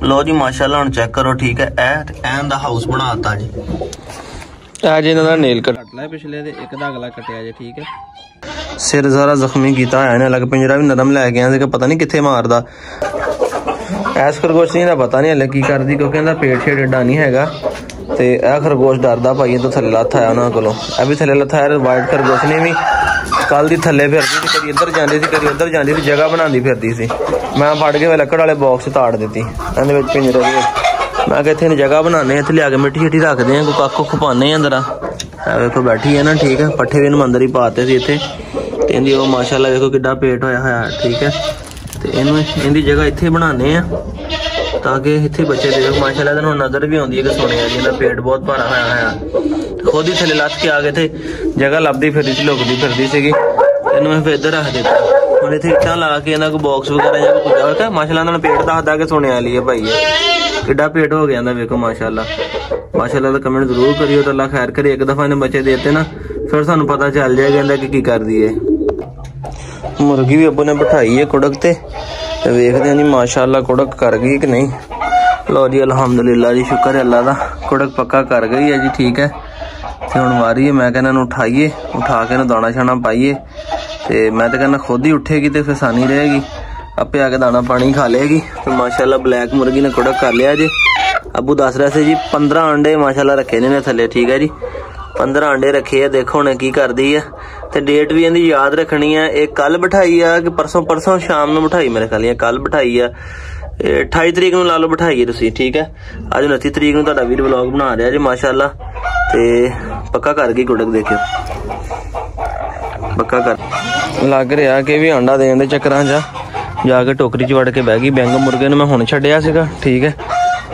लो जी माशाल्लाह हुण चेक करो ठीक है। एन दा हाउस बनाता जी। आज इन्हां दा नेल कट ला पिछले दे एक दा अगला कटिया जे ठीक है। सिर सारा जख्मी किया है इन्हें, लग पिंजरा भी नरम लै गया कि पता नहीं कित्थे मारदा। ऐस खरगोशी दा पता नहीं हले की करदी क्योंकि इहदा पेट छेड़ एडा नहीं हैगा ते ए खरगोश डरदा भाई तो थल्ले लत्थ आया उन्हां कोलों। ए भी थल्ले लत्थ आया। वाइट खरगोश ने भी कल दी थल्ले फिरदी सी, कदी इधर जांदी सी कदी उधर जांदी सी, जगह बनांदी फिरदी सी। मैं फड़ के लक्कड़ वाले बॉक्स ताड़ दित्ती इहदे विच पिंजरे दे विच। मैं इत्थे जगह बनाने, इत्थे लिया के मिट्टी शिट्टी रखदे आ, कोई कक्ख खपाने अंदर। ए वेखो बैठी है ना ठीक है। पट्ठे भी इन्हूं अंदर ही पाते सी इत्थे ते इहदी ओह माशाल्लाह वेखो किड्डा पेट होया होया ठीक है। ते इहनूं इहदी जगह इत्थे बनाने आ ताकि इत्थे बच्चे देखो माशाल्लाह इहनूं नज़र भी आउंदी है कि सोने वाली। इहदा पेट बहुत भारा होया होया। खुद ही थल्ले लत्थ के आ गए थे, जगह लभदी फिरदी सी, लुकदी फिरदी सीगी। इहनूं मैं फिर इधर रख दित्ता। हुण इत्थे इट्टां ला के इहदा कोई बॉक्स वगैरह जां कोई कुछ माशाल्लाह इहदा पेट दसदा कि सोने वाली है भाई। किड्डा पेट हो गया इहदा वेखो माशाल्लाह। माशाल्लाह दा कमेंट जरूर करियो तो अल्लाह खैर करे। एक दफा इन्हें बच्चे देते ना फिर सानू पता चल जाएगा इहदा कि करदी है। मुर्गी भी अब्बू ने बिठाई है कुड़क ते वेखदे हैं जी माशाल्लाह कुड़क कर गई कि नहीं। लो जी अल्हम्दुलिल्लाह जी, शुक्र है अल्लाह दा, कुड़क पक्का कर गई है जी ठीक है। ते हुण वारी है मैं कहना इहनूं उठाइए, उठा के इहनूं दाना शाना पाइए ते मैं तो कहना खुद ही उठेगी तो फिर आसानी रहेगी, आपे आके दाना पानी खा लेगी। तो माशाल्लाह ब्लैक मुर्गी ने कुड़क कर लिया जी। अबू दस रहे थे जी 15 अंडे माशाल्लाह रखे ने थले ठीक है जी। 15 अंडे रखे है, देखो हुणे की करदी है। ते डेट भी इहदी याद रखनी है। एक कल बिठाई है कि परसों शाम नूं बिठाई मेरे ख्याल कल बिठाई है। 28 तरीक नूं ला लो बिठाई है तुसीं ठीक है। अज 29 तरीक नूं तुहाडा वीर व्लॉग बना रहा जी माशाल्लाह। ते पक्का कर गई कुड़क, देखियो पक्का कर लग रहा कि भी अंडा देने दे चक्करां च जाके टोकरी च वड़ के बह गई। बैंग मुर्गे नूं मैं हुण छड्डिया सीगा ठीक है।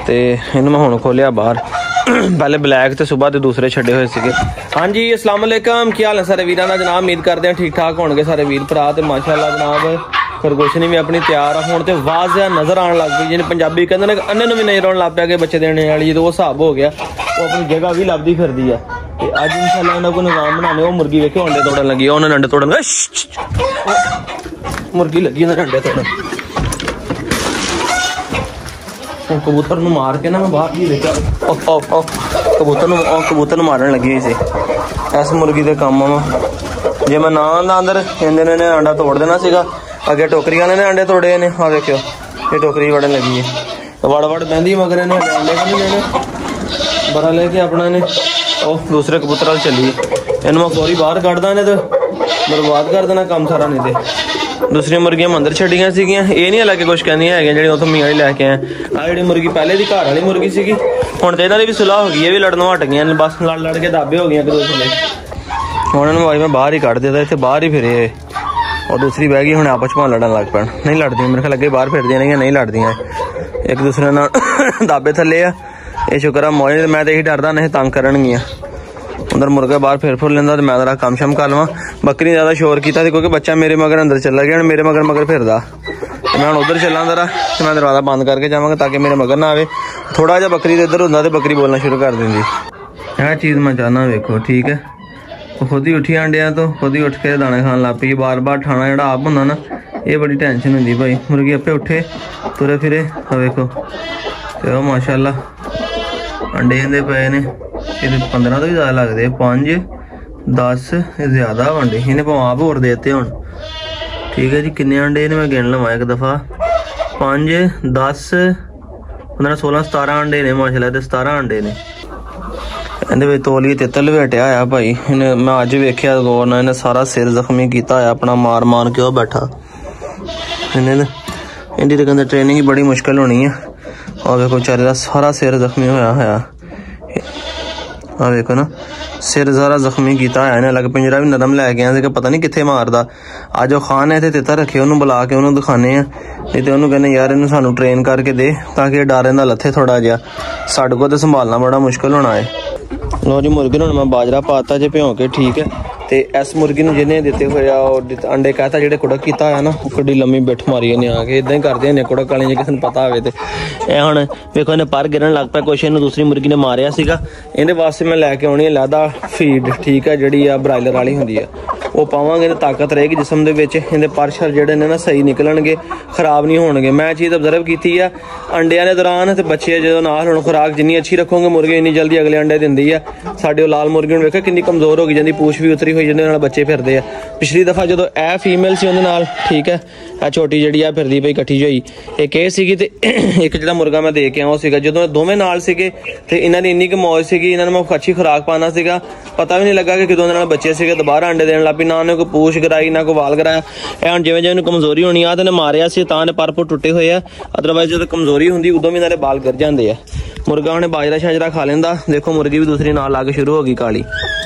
ते इहनूं मैं हुण खोलिया बाहर। पहले ब्लैक ते सुबह दे दूसरे छड्डे हुए सीगे। हाँ जी अस्सलाम वालेकुम, की हाल है सारे वीरां दा जनाब। उम्मीद करते हैं ठीक ठाक होणगे सारे वीर भरा। ते माशाल्लाह जनाब खरगोशनी भी अपनी तैयार आ हुण ते वाज़ नज़र आने लग गई। जिन्हें पंजाबी कहते हैं अन्ने नूं भी नज़र आउण लग पिया कि बच्चे देने वाली, तो वो हिसाब हो गया। वो अपनी जगह भी लभदी फिरदी है। ते अज इंशाल्लाह इन्हां कोई निज़ाम बनाने। वो मुर्गी वेखो अंडे तोड़न लगी, उन्हें अंडे तोड़न मुर्गी लगी उन्हें अंडे तोड़न। कबूतर नूं मार के ना मैं बाहर ही देखा कबूतर नूं मारन लगी हुई सी। इस मुर्गी दे काम जे मैं ना आंदा अंदर इन्हें ने अंडा तोड़ देना सीगा। अगे टोकरी वाले ने अंडे तोड़े ने, हाँ देखियो ये टोकरी वड़न लगी है। वड़ वड़ बहती मगर इन्हें अंडे को नहीं लेने बड़ा लेके अपना ने दूसरे कबूतर वाल चली। इन मैं फौरी बाहर कढ़दा ने तो बर्बाद कर देना काम सारा। नहीं तो दूसरी मुर्गियां अंदर छड्डियां सीगियां। ये नहीं हालांकि कुछ कहंदियां है जिहड़ी उत्थों मियां लैके आए। आ जिहड़ी मुर्गी पहले दी घर वाली मुर्गी सीगी हुण ते इन्हां दी भी सुलह हो गई है, भी लड़नों हट गईयां, बस लड़ लड़ के दाबे हो गईयां एक दूसरे हुण इन्हूं भाई मैं बाहर ही कढ़ दित्ता। इत्थे बाहर ही फिरे और दूसरी बह गई हुण आपस च लड़न लग पैण। नहीं लड़दियां मेरे ख्याल अगे बाहर फिरदियां नहीं लड़दियां, एक दूसरे नाल दाबे थल्ले आ। ये शुक्र आ मौज। मैं तो यही डरदा नहीं तंग करनगियां। उधर मुर्गा बाहर फिर फुर लेंदा तो मैं जरा काम शम कर लवां। बकरी ज्यादा शोर किया क्योंकि बच्चा मेरे मगर अंदर चला गया, मेरे मगर फिरदा। मैं हुण उधर चला जरा, तो मैं दरवाजा बंद करके जावांगा ताकि मेरे मगर ना आवे। थोड़ा जिहा बकरी दे इधर हुंदा ते बकरी बोलना शुरू कर देंदी। यह चीज़ मैं चाहना वेखो ठीक है। खुद ही उठी अंडिया तो खुद ही उठ के दाने खान लग पई। बार बार ठाना जिहड़ा आप हुंदा ना ये बड़ी टेंशन हुंदी भाई। मुर्गी आपे उठे तुरे फिरे वेखो तो माशाल्लाह अंडे इहदे पे ने। ये 15 तो भी ज़्यादा लगते, 5 10 ज़्यादा अंडे इन्हें भावें आप होर देते हुण ठीक है जी। किन्ने अंडे ने मैं गिन लवां एक दफ़ा 5 10 15 16 17 अंडे ने माशाल्लाह। ते 17 अंडे ने इहदे तौलिए तित्तल लपेटिया होया भाई। इन्हें मैं अज वेख्या गौर नाल इन्हें सारा सिर जख्मी किया होया अपना मार मार के वो बैठा। इन्हें इनकी तो कहते ट्रेनिंग ही बड़ी मुश्किल होनी है। और देखो बेचारे का सारा सिर जख्मी होया होया। आ देखो ना सिर सारा जख्मी किया है इन्हें, लग पिंजरा भी नरम लै गया कि पता नहीं कित्थे मारदा। अज खान है इत्थे तित्ता रखे उन्होंने बुला के उन्होंने दिखाने आ। नहीं तो उन्होंने कहने यार इन्हूं सानू ट्रेन करके दे ताकि डर इहदा लथे थोड़ा जिहा। साडे कोल तो संभालना बड़ा मुश्किल होना है। लो जी मुर्गे हुण मैं बाजरा पाता जे भ्यों के ठीक है। ਤੇ ਇਸ ਮੁਰਗੀ ਨੂੰ ਜਿਹਨੇ ਦਿੱਤੇ ਹੋਏ ਆ ਉਹ ਅੰਡੇ ਕਹਤਾ ਜਿਹੜੇ ਕੁੜਕ ਕੀਤਾ ਹੋਇਆ ਨਾ, ਉਹ ਕਿੱਡੀ ਲੰਮੀ ਬਿੱਠ ਮਾਰੀ ਇਹਨੇ ਆ ਕੇ। ਇਦਾਂ ਹੀ ਕਰਦੇ ਨੇ ਕੁੜਕ ਵਾਲੇ, ਜੇ ਕਿਸੇ ਨੂੰ ਪਤਾ ਹੋਵੇ ਤੇ। ਇਹ ਹੁਣ ਵੇਖੋ ਇਹਨੇ ਪਰ ਗਿਰਨ ਲੱਗ ਪਿਆ ਕੁਛ, ਇਹਨੂੰ ਦੂਸਰੀ ਮੁਰਗੀ ਨੇ ਮਾਰਿਆ ਸੀਗਾ। ਇਹਦੇ ਵਾਸਤੇ ਮੈਂ ਲੈ ਕੇ ਆਉਣੀ ਹੈ ਲੈਦਾ ਫੀਡ, ਠੀਕ ਹੈ, ਜਿਹੜੀ ਆ ਬਰਾਇਲਰ ਵਾਲੀ ਹੁੰਦੀ ਆ, ਉਹ ਪਾਵਾਂਗੇ ਤੇ ਤਾਕਤ ਰਹੇਗੀ ਜਿਸਮ ਦੇ ਵਿੱਚ। ਇਹਦੇ ਪਰਸ਼ਰ ਜਿਹੜੇ ਨੇ ਨਾ ਸਹੀ ਨਿਕਲਣਗੇ, ਖਰਾਬ ਨਹੀਂ ਹੋਣਗੇ। ਮੈਂ ਚੀਜ਼ ਅਬਜ਼ਰਵ ਕੀਤੀ ਆ ਅੰਡਿਆਂ ਦੇ ਦੌਰਾਨ ਤੇ ਬੱਚੇ ਜਦੋਂ ਨਾਲ ਹੁਣ ਖੁਰਾਕ ਜਿੰਨੀ ਅੱਛੀ ਰੱਖੋਗੇ ਮੁਰਗੀ ਇੰਨੀ ਜਲਦੀ ਅਗਲੇ ਅੰਡੇ ਦਿੰਦੀ ਆ। ਸਾਡੇ ਉਹ ਲਾਲ ਮੁਰਗੀ ਨੂੰ ਵੇਖਿਆ ਕਿੰਨੀ ਕਮਜ਼ੋਰ ਹੋ ਗਈ ਜਾਂਦੀ, ਪੂਛ ਵੀ ਉਤਰੀ ਹੋਈ ਜਾਂਦੀ, ਨਾਲ ਬੱਚੇ ਫਿਰਦੇ ਆ। ਪਿਛਲੀ ਦਫਾ ਜਦੋਂ ਇਹ ਫੀਮੇਲ ਸੀ ਉਹਦੇ ਨਾਲ, ਠੀਕ ਹੈ, ਇਹ ਛੋਟੀ ਜਿਹੜੀ ਆ ਫਿਰਦੀ ਪਈ ਇਕੱਠੀ ਹੋਈ, ਇੱਕ ਇਹ ਸੀਗੀ ਤੇ ਇੱਕ ਜਿਹੜਾ ਮੁਰਗਾ ਮੈਂ ਦੇ ਕੇ ਆਇਆ ਉਹ ਸੀਗਾ। ਜਦੋਂ ਦੋਵੇਂ ਨਾਲ ਸੀਗੇ ਤੇ ਇਹਨਾਂ ਦੀ ਇੰਨੀ ਕੁ ਮੌਜ ਸੀਗੀ, ਇਹਨਾਂ ਨੂੰ ਮੈਂ ਅੱਛੀ ਖੁਰਾਕ ਪਾਉਣਾ ਸੀਗਾ, ਪਤਾ ਵੀ ਨਹੀਂ ਲੱਗਾ ਕਿ ਕਦੋਂ ਦੇ ਨਾਲ ਬੱਚੇ ਸੀਗੇ। ਦੁਬਾਰਾ ਅੰਡੇ ਦੇਣ ਲੱਗ ਪਈ, ਨਾ ਉਹਨੇ ਕੋਈ ਪੂਛ ਗਰਾਈ ਨਾ ਕੋਈ ਵਾਲ ਗਰਾਇਆ। ਇਹ ਹੁਣ ਜਿਵੇਂ ਜਿਵੇਂ ਕਮਜ਼ੋਰੀ ਹੋਣੀ ਆ ਤੇ ਇਹਨੇ ਮਾਰਿਆ ਸੀ ਤਾਂ ਇਹਨੇ ਪਰ ਟੁੱਟੇ ਹੋਏ ਆ, ਅਦਰਵਾਈਜ਼ ਜਦੋਂ ਕਮਜ਼ੋਰੀ ਹੁੰਦੀ ਉਦੋਂ ਵੀ ਇਹਨਾਂ ਦੇ ਬਾਲ ਗਿਰ ਜਾਂਦੇ ਆ। ਮੁਰਗਾ ਉਹਨੇ ਬਾਜਰਾ ਸ਼ਾਜਰਾ ਖਾ ਲੈਂਦਾ। ਦੇਖੋ ਮੁਰਗੀ ਵੀ ਦੂਸਰੀ ਨਾਲ ਲਾ ਕੇ ਸ਼ੁਰੂ ਹੋ ਗਈ ਕਾਲੀ,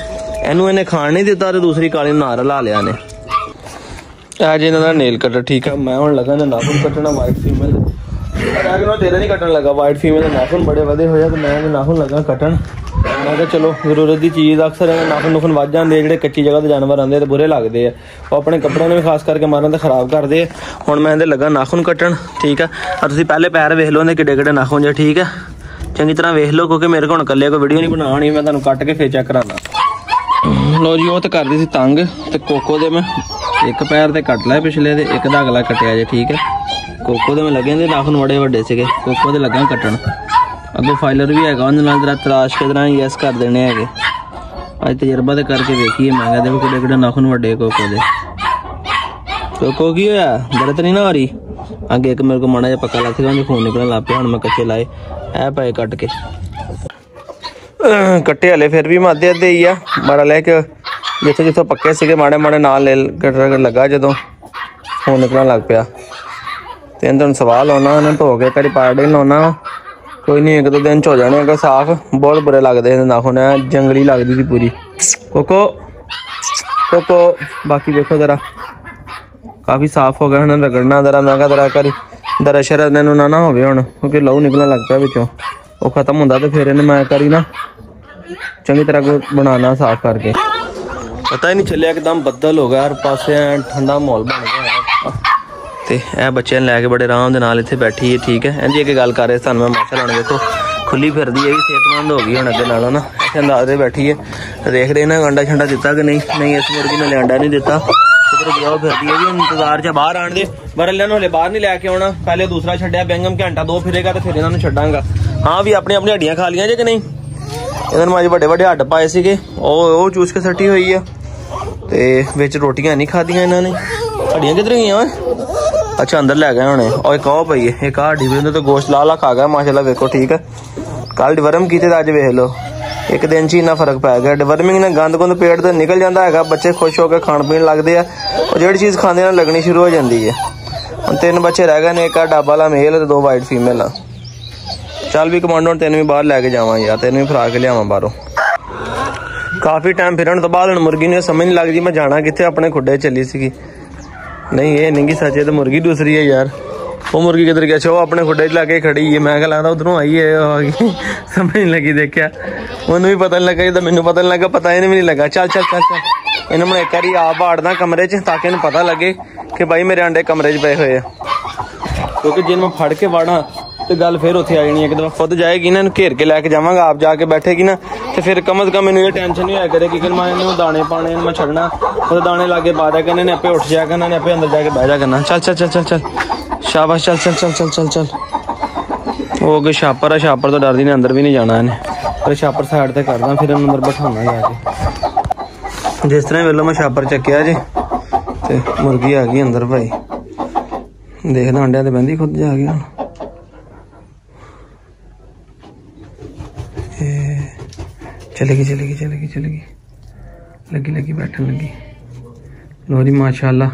ਇਹਨੂੰ ਇਹਨੇ ਖਾਣ ਨਹੀਂ ਦਿੱਤਾ ਤੇ ਦੂਸਰੀ ਕਾਲੀ ਨੂੰ ਨਾਲ ਲਾ ਲਿਆ ਨੇ। ਅੱਜ ਇਹਨਾਂ ਦਾ ਨੇਲ ਕਟਰ, ਠੀਕ ਹੈ। ਮੈਂ ਹੁਣ ਲੱਗਾ ਨਾਖੂਨ ਕੱਟਣਾ ਵਾਈਟ ਫੀਮੇਲ ਦੇ, ਮੈਂ ਤੇਰਾ ਨਹੀਂ ਕੱਟਣ ਲੱਗਾ, ਵਾਈਟ ਫੀਮੇਲ ਦੇ ਨਾਖੂਨ ਬੜੇ ਵਧੇ ਹੋਏ ਆ ਤੇ ਮੈਂ ਨਾਖੂਨ ਲੱਗਾ ਕੱਟਣ। ਮੈਂ ਕਿਹਾ ਚਲੋ ਜ਼ਰੂਰਤ ਦੀ ਚੀਜ਼, ਅਕਸਰ ਨਾਖੂਨ ਨੂਖੂਨ ਵੱਜ ਜਾਂਦੇ, ਜਿਹੜੇ ਕੱਚੀ ਜਗ੍ਹਾ ਤੇ ਜਾਨਵਰ ਆਉਂਦੇ ਤੇ ਬੁਰੇ ਲੱਗਦੇ ਆ, ਉਹ ਆਪਣੇ ਕੱਪੜਿਆਂ ਨੂੰ ਵੀ ਖਾਸ ਕਰਕੇ ਮਾਰਨ ਤੇ ਖਰਾਬ ਕਰਦੇ ਆ। ਹੁਣ ਮੈਂ ਇਹਦੇ ਲੱਗਾ ਨਾਖੂਨ ਕੱਟਣ, ਠੀਕ ਆ। ਤੁਸੀਂ ਪਹਿਲੇ ਪੈਰ ਵੇਖ ਲਓ ਇਹਦੇ ਕਿੱਡੇ ਕਿੱਡੇ ਨਾਖੂਨ ਜੇ, ਠੀਕ ਆ, ਚੰਗੀ ਤਰ੍ਹਾਂ ਵੇਖ ਲਓ, ਕਿਉਂਕਿ ਮੇਰੇ ਕੋਲ ਹੁਣ ਇਕੱਲੇ ਕੋਈ ਵੀਡੀਓ ਨਹੀਂ ਬਣਾਉਣੀ, ਮੈਂ ਤੁਹਾਨੂੰ ਕੱਟ ਕੇ ਫੇਰ ਚੈੱਕ ਕਰਾਉਣਾ। ਲੋ ਜੀ ਉਹ ਤਾਂ ਕਰਦੀ ਸੀ ਤੰਗ, ਤੇ ਕੋਕੋ ਦੇ ਮੈਂ ਇੱਕ ਪੈਰ ਤੇ ਕੱਟ ਲਿਆ ਪਿਛਲੇ ਦੇ, ਇੱਕ ਦਾ ਅਗਲਾ ਕੱਟਿਆ ਜੇ, ਠੀਕ ਹੈ। ਕੋਕੋ ਦੇ ਮੈਂ ਲੱਗੇ ਨੇ ਨਾਖੂਨ ਬੜੇ ਵੱਡੇ ਸੀਗੇ, ਕੋਕੋ ਦੇ ਲੱਗਾ ਕੱਟਣ। ਅੱਗੋਂ ਫਾਈਲਰ ਵੀ ਹੈਗਾ, ਉਹਦੇ ਨਾਲ ਜਰਾ ਤਰਾਸ਼ ਕੇ ਤਰ੍ਹਾਂ ਯੈਸ ਕਰ ਦੇਣੇ ਹੈਗੇ। ਅੱਜ ਤਜਰਬਾ ਤੇ ਕਰਕੇ ਵੇਖੀਏ। ਮੈਂ ਕਹਿੰਦਾ ਵੀ ਕਿਹੜੇ ਕਿਹੜੇ ਨਾਖੂਨ ਵੱਡੇ ਕੋਕੋ ਦੇ। ਕੋਕੋ ਕੀ ਹੋਇਆ, ਦਰਦ ਨਹੀਂ ਨਾ ਆ ਰਹੀ? ਅੱਗੇ ਇੱਕ ਮੇਰੇ ਕੋਲ ਮਾੜਾ ਜਿਹਾ ਪੱਕਾ ਲੱਗ ਸੀਗਾ, ਉਹਦੇ ਖੂਨ ਨਿਕਲਣ ਲੱਗ ਪਿਆ। ਹੁਣ ਮੈਂ ਕੱਚੇ ਲਾਏ ਐ ਪਏ ਕੱਟ ਕੇ, ਕੱਟੇ ਹਲੇ ਫਿਰ ਵੀ ਮੈਂ ਅੱਧੇ ਅੱਧੇ ਹੀ ਆ ਬਾਰਾ ਲੈ ਕੇ, ਜਿੱਥੇ ਜਿੱਥੋਂ ਪੱਕੇ ਸੀਗੇ ਮਾੜੇ ਮਾੜੇ ਨਾਲ ਲੈ ਲੱਗਾ। ਜਦੋਂ ਖੂਨ ਨਿਕਲਣ ਲੱਗ ਪਿਆ ਤੇ ਇਹਨਾਂ ਨੂੰ ਸਵਾਲ ਆਉਣਾ, ਉਹਨਾਂ ਨੂੰ ਧੋ ਕੇ ਕਰੀ ਪਾੜੇ ਲਾਉਣਾ। ਕੋਈ ਨਹੀਂ, ਇੱਕ ਦੋ ਦਿਨ ਚ ਹੋ ਜਾਣੇ ਅਗਰ ਸਾਫ਼। ਬਹੁਤ ਬੁਰੇ ਲੱਗਦੇ ਇਹਦੇ ਨਾਖੂਨ, ਜੰਗਲੀ ਲੱਗਦੀ ਸੀ ਪੂਰੀ। ਕੋਕੋ ਕੋਕੋ ਬਾਕੀ ਦੇਖੋ ਜਰਾ ਕਾਫੀ ਸਾਫ਼ ਹੋ ਗਿਆ ਹੁਣ, ਰਗੜਨਾ ਜਰਾ। ਮੈਂ ਕਿਹਾ ਜਰਾ ਕਰੀ ਦਰਸ਼ਰ ਇਹਨੂੰ ਨਾ ਹੋਵੇ ਹੁਣ, ਕਿਉਂਕਿ ਲਹੂ ਨਿਕਲਣ ਲੱਗ ਪਿਆ ਵਿੱਚੋਂ। ਉਹ ਖਤਮ ਹੁੰਦਾ ਤੇ ਫਿਰ ਇਹਨੂੰ ਮੈਂ ਕਰੀ ਨਾ ਚੰਗੀ ਤਰ੍ਹਾਂ ਬਣਾਉਣਾ ਸਾਫ਼ ਕਰਕੇ। ਪਤਾ ਹੀ ਨਹੀਂ ਚੱਲਿਆ, ਇੱਕਦਮ ਬੱਦਲ ਹੋ ਗਿਆ ਹਰ ਪਾਸੇ, ਠੰਡਾ ਮਾਹੌਲ ਬਣ ਗਿਆ। ਤੇ ਇਹ ਬੱਚਿਆਂ ਨੂੰ ਲੈ ਕੇ ਬੜੇ ਆਰਾਮ ਦੇ ਨਾਲ ਇੱਥੇ ਬੈਠੀ ਹੈ, ਠੀਕ ਹੈ। ਇੰਦੀ ਅੱਗੇ ਗੱਲ ਕਰ ਰਹੇ ਸਾਨੂੰ, ਮੈਂ ਮਾਸ਼ਾ ਲਾਉਣ ਦੇਖੋ ਖੁੱਲੀ ਫਿਰਦੀ ਹੈ, ਵੀ ਸਿਹਤਮੰਦ ਹੋ ਗਈ ਹੁਣ ਅੱਗੇ ਨਾਲੋਂ ਨਾ। ਇੱਥੇ ਅੰਦਾਜ਼ ਦੇ ਬੈਠੀ ਹੈ, ਦੇਖਦੇ ਇਹਨਾਂ ਅੰਡਾ ਛੰਡਾ ਦਿੱਤਾ ਕਿ ਨਹੀਂ। ਨਹੀਂ, ਇਸ ਮੁਰਗੀ ਨੇ ਅੰਡਾ ਨਹੀਂ ਦਿੱਤਾ, ਕਿਧਰ ਗਿਆ ਫਿਰਦੀ ਹੈ ਜੀ। ਇੰਤਜ਼ਾਰ 'ਚ ਬਾਹਰ ਆਉਣ ਦੇ, ਬਰਲਿਆਂ ਨੂੰ ਹਲੇ ਬਾਹਰ ਨਹੀਂ ਲੈ ਕੇ ਆਉਣਾ। ਪਹਿਲੇ ਦੂਸਰਾ ਛੱਡਿਆ ਬੈਂਗਮ, ਘੰਟਾ ਦੋ ਫਿਰੇਗਾ ਤੇ ਫਿਰ ਇਹਨਾਂ ਨੂੰ ਛੱਡਾਂਗਾ। ਹਾਂ ਵੀ ਆਪਣੀ ਆਪਣੀ ਹੱਡੀਆਂ ਖਾ ਲੀਆਂ ਜੇ ਕਿ ਨਹੀਂ? ਇਹਨਾਂ ਨੂੰ ਅੱਜ ਵੱਡੇ ਵੱਡੇ ਹੱਡ ਪਾਏ ਸੀਗੇ, ਉਹ ਚੂਸ ਕੇ ਸੱਟੀ ਹੋਈ ਆ, ਤੇ ਵਿੱਚ ਰੋਟੀਆਂ ਨਹੀਂ ਖਾਧੀਆਂ ਇਹਨਾਂ ਨੇ। ਹੱਡੀਆਂ ਕਿੱਧਰ ਗਈਆਂ ਓਏ? ਅੱਛਾ ਅੰਦਰ ਲੈ ਗਏ ਹੋਣੇ। ਉਹ ਇੱਕ ਉਹ ਪਈ ਹੈ, ਇੱਕ ਹੱਡੀ ਵੀ, ਉਹਦੇ ਤੋਂ ਗੋਸ਼ਤ ਲਾ ਖਾ ਗਿਆ ਮਾਸ਼ਾਅੱਲਾ। ਵੇਖੋ ਠੀਕ ਹੈ, ਕੱਲ ਡਿਵਰਮ ਕੀਤੇ ਤਾਂ ਅੱਜ ਵੇਖ ਲਓ, ਇੱਕ ਦਿਨ 'ਚ ਇੰਨਾ ਫਰਕ ਪੈ ਗਿਆ। ਡਿਵਰਮਿੰਗ ਨਾਲ ਗੰਦ ਗੁੰਦ ਪੇਟ ਤੋਂ ਨਿਕਲ ਜਾਂਦਾ ਹੈਗਾ, ਬੱਚੇ ਖੁਸ਼ ਹੋ ਕੇ ਖਾਣ ਪੀਣ ਲੱਗਦੇ ਆ। ਉਹ ਜਿਹੜੀ ਚੀਜ਼ ਖਾਂਦੇ ਨਾਲ ਲੱਗਣੀ ਸ਼ੁਰੂ ਹੋ ਜਾਂਦੀ ਹੈ। ਹੁਣ 3 ਬੱਚੇ ਰਹਿ ਗਏ ਨੇ, ਇੱਕ ਡੱਬਾ ਵਾਲਾ ਮੇਲ ਤੇ 2 ਵਾਈਟ ਫੀਮੇਲ ਆ। ਚੱਲ ਵੀ ਕਮਾਂਡੋ ਹੁਣ ਤੈਨੂੰ ਵੀ ਬਾਹਰ ਲੈ ਕੇ ਜਾਵਾਂ ਯਾਰ, ਤੈਨੂੰ ਵੀ ਫਰਾ ਕੇ ਲਿਆਵਾਂ ਬਾਹਰੋਂ। ਕਾਫੀ ਟਾਈਮ ਫਿਰਨ ਤੋਂ ਬਾਅਦ ਹੁਣ ਮੁਰਗੀ ਨੂੰ ਸਮਝ ਨਹੀਂ ਲੱਗਦੀ ਮੈਂ ਜਾਣਾ ਕਿੱਥੇ, ਆਪਣੇ ਖੁੱਡੇ ਚੱਲੀ ਸੀਗੀ। ਨਹੀਂ ਇਹ ਨਹੀਂ ਸੱਚੇ ਤੇ ਮੁਰਗੀ ਦੂਸਰੀ ਹੈ ਯਾਰ। ਉਹ ਮੁਰਗੀ ਕਿੱਧਰ ਗਿਆ? ਉਹ ਆਪਣੇ ਖੁੱਡੇ 'ਚ ਲਾ ਕੇ ਖੜੀ ਹੈ। ਮੈਂ ਕਿਹਾ ਲੱਗਦਾ ਉਧਰੋਂ ਆਈ ਹੈ, ਆ ਗਈ। ਸਮਝ ਨਹੀਂ ਲੱਗੀ, ਦੇਖਿਆ ਉਹਨੂੰ ਵੀ ਪਤਾ ਨਹੀਂ ਲੱਗਾ ਜਿੱਦਾਂ ਮੈਨੂੰ ਪਤਾ ਨਹੀਂ ਲੱਗਾ, ਪਤਾ ਇਹਨੂੰ ਵੀ ਨਹੀਂ ਲੱਗਾ। ਚੱਲ ਚੱਲ ਚੱਲ ਚੱਲ, ਇਹਨੂੰ ਮੈਂ ਇੱਕ ਵਾਰੀ ਆਪ ਬਾੜਦਾ ਕਮਰੇ 'ਚ ਤਾਂ ਕਿ ਇਹਨੂੰ ਪਤਾ ਲੱਗੇ ਕਿ ਬਾਈ ਮੇਰੇ ਅੰਡੇ ਕਮਰੇ 'ਚ ਪਏ ਹੋਏ ਆ। ਕਿਉਂਕਿ ਜੇ ਮੈਂ ਫੜ ਕੇ ਵਾੜਾਂ ਤੇ ਗੱਲ ਫਿਰ ਉੱਥੇ ਆ ਜਾਣੀ। ਇੱਕ ਦਫਾ ਖੁਦ ਜਾਏਗੀ ਨਾ, ਇਹਨੂੰ ਘੇਰ ਕੇ ਲੈ ਕੇ ਜਾਵਾਂਗਾ, ਆਪ ਜਾ ਕੇ ਬੈਠੇਗੀ ਨਾ, ਤੇ ਫਿਰ ਕਮ ਸੇ ਕਮ ਮੈਨੂੰ ਇਹ ਟੈਨਸ਼ਨ ਨਹੀਂ ਹੋਇਆ ਕਰੇ ਕਿ ਮੈਂ ਇਹਨੂੰ ਦਾਣੇ ਪਾਣੇ, ਇਹਨੂੰ ਮੈਂ ਛੱਡਣਾ, ਉਹਦੇ ਦਾਣੇ ਲਾ ਕੇ ਪਾ ਦਿਆ ਕਰਨੇ ਨੇ, ਆਪੇ ਉੱਠ ਜਾਇਆ ਕਰਨਾ ਨੇ, ਆਪੇ ਅੰਦਰ ਜਾ ਕੇ ਬਹਿ ਜਾ ਕਰਨਾ। ਚੱਲ ਚੱਲ ਚੱਲ ਚੱਲ ਚੱਲ, ਸ਼ਾਬਾਸ਼, ਚੱਲ ਚੱਲ ਚੱਲ ਚੱਲ ਚੱਲ ਚੱਲ। ਉਹ ਅੱਗੇ ਛਾਪਰ ਆ, ਛਾਪਰ ਤੋਂ ਡਰਦੀ ਨੇ ਅੰਦਰ ਵੀ ਨਹੀਂ ਜਾਣਾ ਇਹਨੇ। ਪਰ ਛਾਪਰ ਸਾਈਡ ਤੇ ਕਰਦਾ, ਫਿਰ ਇਹਨੂੰ ਅੰਦਰ ਬਿਠਾਉਣਾ ਜਾ ਕੇ। ਜਿਸ ਤਰ੍ਹਾਂ ਵੇਲੋ ਮੈਂ ਛਾਪਰ ਚੱਕਿਆ ਜੇ ਤੇ ਮੁਰਗੀ ਆ ਗਈ ਅੰਦਰ ਭਾਈ। ਦੇਖਦਾ ਅੰਡਿਆਂ ਤੇ ਬਹਿੰਦੀ ਖੁਦ ਜਾ ਕੇ ਹੁਣ। चलेगी चलेगी चलेगी चलेगी, लगी लगी बैठन लगी। लो जी माशाल्लाह,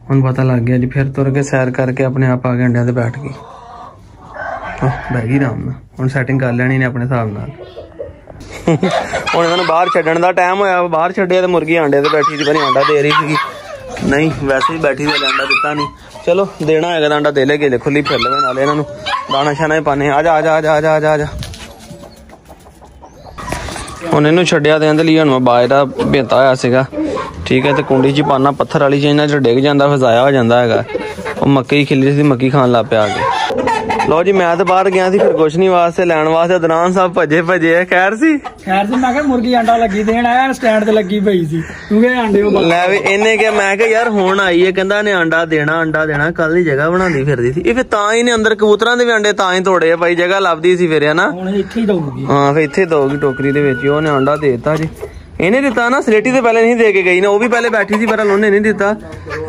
हुण पता लग गया जी। फिर तुर के सैर करके अपने आप आ गए अंडिया ते बैठ गई, बह गई आराम नाल। हुण सैटिंग कर लैनी ने अपने हिसाब नाल। हुण इन्हां नूं बाहर छड्डण दा टाइम होया, बाहर छड्डिया ते मुर्गी अंडे ते बैठी सी, पर अंडा दे रही सीगी। नहीं वैसे ही बैठी थी, अंडा दिता नहीं। चलो देना है अंडा दे लेगे, खुली फिर लवे नाले इन्हां नूं दाना शाना पाने। आ जा आ जा आ जा आ जा आ जा। ਹੁਣ ਇਹਨੂੰ ਛੱਡਿਆ ਤੇ ਇਹਦੇ ਲਈ ਹੁਣ ਮੈਂ ਬਾਜਰਾ ਭੇਤਾ ਹੋਇਆ ਸੀਗਾ, ठीक है। तो कुंडी च पाना पत्थर वाली चीज ना डिग जाता फिर जाया हो जाता है। वो मक्की खिली सी मक्की खान लग पिया आके। लो जी मैं तो बाहर गया थी खरगोशनी वास्ते लैन वास्ते अदनान साहब भजे भजे है। खैर सी मैं कहा मुर्गी अंडा लगी देन आया स्टैंड ते लगी पई सी क्योंकि अंडे लै वे इन्हें क्या मैं कहा यार हुण आई है कहंदा ने अंडा देना कल दी जगह बनांदी फिरदी सी। फिर तां ही ने अंदर कबूतरां दे भी अंडे तां ही तोड़े भाई जगह लभदी सी फिर है ना। हुण इत्थे ही दऊगी। हां फिर इत्थे दऊगी टोकरी दे विच ओने अंडा देता जी। इन्हें दिता ना स्लेटी से पहले नहीं दे के गई ना वो भी पहले बैठी थी पर उन्हें नहीं दिता।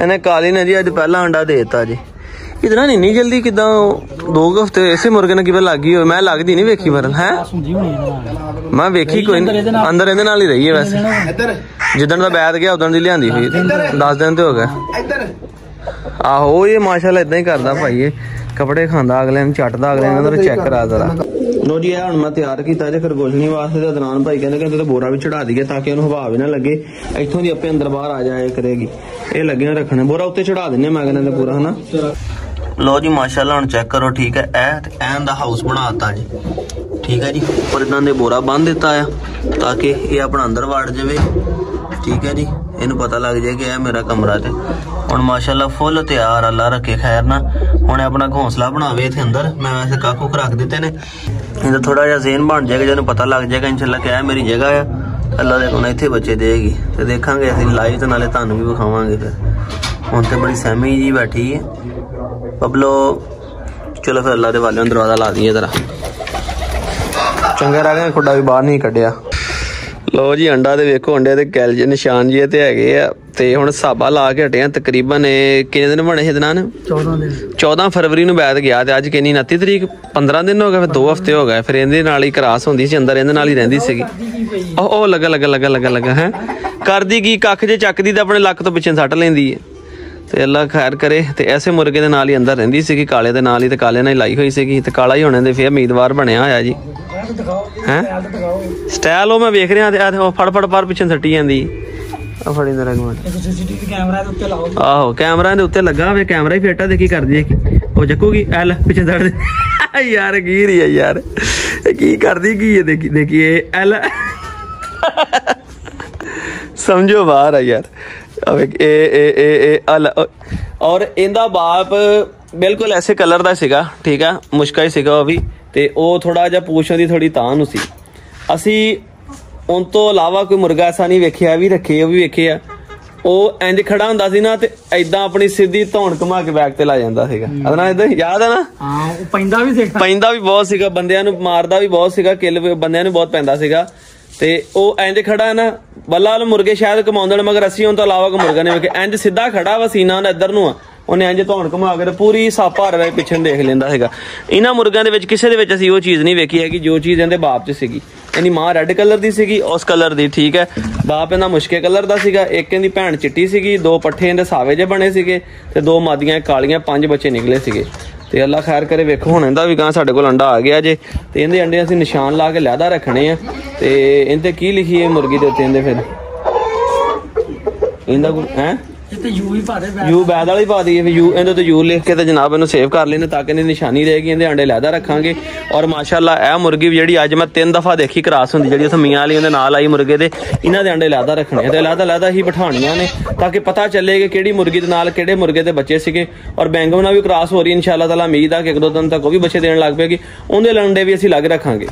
इन्हें काली ने जी अज पहला अंडा देता जी। इतना नहीं जल्दी कि 2 हफ्ते ऐसे मुर्गे ने किवें लग गई हो मैं लगदी नहीं वेखी पर है मैं वेखी कोई अंदर इहदे नाल ही रही है वैसे जिदन दा बैठ गया उदन दी लियांदी हुई 10 दिन तो हो गए। आहो ये माशाल्लाह इदां ही करदा भाई ये कपड़े खांदा अगले ने चटदा अगले ने चेक करा जरा। लो जी हुण मैं तैयार कीता जे खरगोशनी वास्ते ते अदनान भाई कहंदे कि बोरा भी चढ़ा दईए ताकि उन्हें हवा भी ना लगे इत्थों दी आपे अंदर बाहर आ जाए करेगी। ये लगे रखने बोरा उत्ते चढ़ा दिन्ने मैं कहना पूरा है ना। लो जी माशाल्लाह हुण चेक करो ठीक है एन दा हाउस बनाता जी ठीक है जी। ऊपर इदां दे बोरा बन दिता है ताकि ये अपना अंदर वड़ जाए ठीक है जी। इनू पता लग जाए कि यह मेरा कमरा ते हुण माशाल्लाह फुल तैयार अल्लाह रखे खैर ना। हुण अपना घोंसला बनावे इत्थे अंदर मैं वैसे काकू रख दिते ने इधर थोड़ा जिहा ज़हन बन जाएगा जिन्हें पता लग जाएगा इंशाल्लाह क्या मेरी जगह है अल्लाह दे हुण इत्थे बच्चे देगी ते देखांगे असीं लाइव ते नाले तुहानूं भी विखावांगे। फिर हुण ते बड़ी सहमी जी बैठी है बबलो। चलो फिर अल्लाह दे वाले दरवाजा ला दिए जरा चंगे रह गए खुडा भी बाहर नहीं कढ़िया। लो जी अंडा ते वेखो अंडे ते कैलजे निशान जी ते हैगे आ ते हुण साबा ला के हटे तकरीबन किन्ने दिन बने हे दिनां 14 फरवरी नूं बैठ गया ते अज किन्नी 29 तरीक 15 दिन हो गए फिर 2 हफ्ते हो गए। फिर इहदे नाल ही क्रास होंदी सी अंदर इहदे नाल ही रहिंदी सीगी। ओ लगा है करदी की कख जे चकदी ते अपने लक तो पिछे सट लैंदी है ते अल्लाह खैर करे। ते ऐसे मुर्गे दे नाल ही अंदर रहिंदी सीगी काले दे नाल ही ते काले नाल लाई हुई सीगी ते काला ही होने दे फिर उम्मीदवार बनया होया जी हैं स्टाइल मैं वेख रहा फड़ पर पिछे सट्टी जाती फड़ी आहो कैमरा दे उत्ते लगा वे कैमरा ही फेटा देखी कर दी वो चकूगी एल पिछे सट दे यार की रही है यार की कर दी की देखिए एल समझो बाहर है यार। और इंदा बाप बिल्कुल ऐसे कलर का सीगा ठीक है मुश्का ही सीगा भी ते ओ थोड़ा जा पूछों दी थोड़ी तान सी। असी उन तो अलावा कोई मुर्गा ऐसा नहीं वेखिया भी रखे भी वेखे आ ओ इंज खड़ा हुंदा सी ना ते ऐदां अपनी सीधी धौन घुमा के बैक ते ला जांदा सीगा अदना इदां याद है ना। हां ओ पैंदा भी बहुत सीगा बंदियां नूं मारदा भी बहुत सीगा किल बंदियां नूं बहुत पैंदा सीगा ते ओ इंज खड़ा है ना बल्ला मुर्गे शायद कमाउंदे मगर असी उन तो अलावा कोई मुर्गा नहीं वेखे इंज सीधा खड़ा वा सीना इधर नूं उन्हें इंज धौन घुमा के पूरी सापा रहे पिछे देख लेंदा सीगा। इन्हां मुर्गियां दे विच किसे दे विच असीं वो चीज़ नहीं वेखी है कि जो चीज़ इहदे बाप च सीगी। इहदी मां रेड कलर दी सीगी उस कलर दी ठीक है बाप इहदा मुश्के कलर दा सीगा एक इहदी भैन चिट्टी सीगी 2 पट्ठे इहदे सावे जे बने सीगे ते 2 मादियां कालियां 5 बच्चे निकले सीगे। ते अल्लाह खैर करे वेखो हुण इहदा भी गां साडे कोल अंडा आ गया जे ते इहदे अंडे असीं निशान ला के लैदा रखने आ ते इहदे की लिखी है मुर्गी दे उत्ते इहदे फिर इहदा कोई हैं यू बैद वाली पा दी यू इहदे ते यू लिख के ते जनाब इहनूं सेव कर लेने ताकि इहदी निशानी रहेगी इहदे अंडे लैदा रखांगे। और माशाअल्लाह यह मुर्गी जिहड़ी अज मैं 3 दफा देखी क्रॉस हुंदी जिहड़ी उत्थे मियां वाली उहदे नाल आई मुर्गे दे इन्हां दे अंडे लैदा रखने ते लैदा ही बिठाणियां ने ताकि पता चले कि किहड़ी मुर्गी दे नाल किहड़े मुर्गे दे बच्चे सीगे। और बैंगम नाल भी क्रॉस हो रही इंशाअल्लाह ताला उम्मीद है कि 1-2 दिन तक वो भी बच्चे देण लग पेगी उहदे अंडे भी असीं लग रखांगे।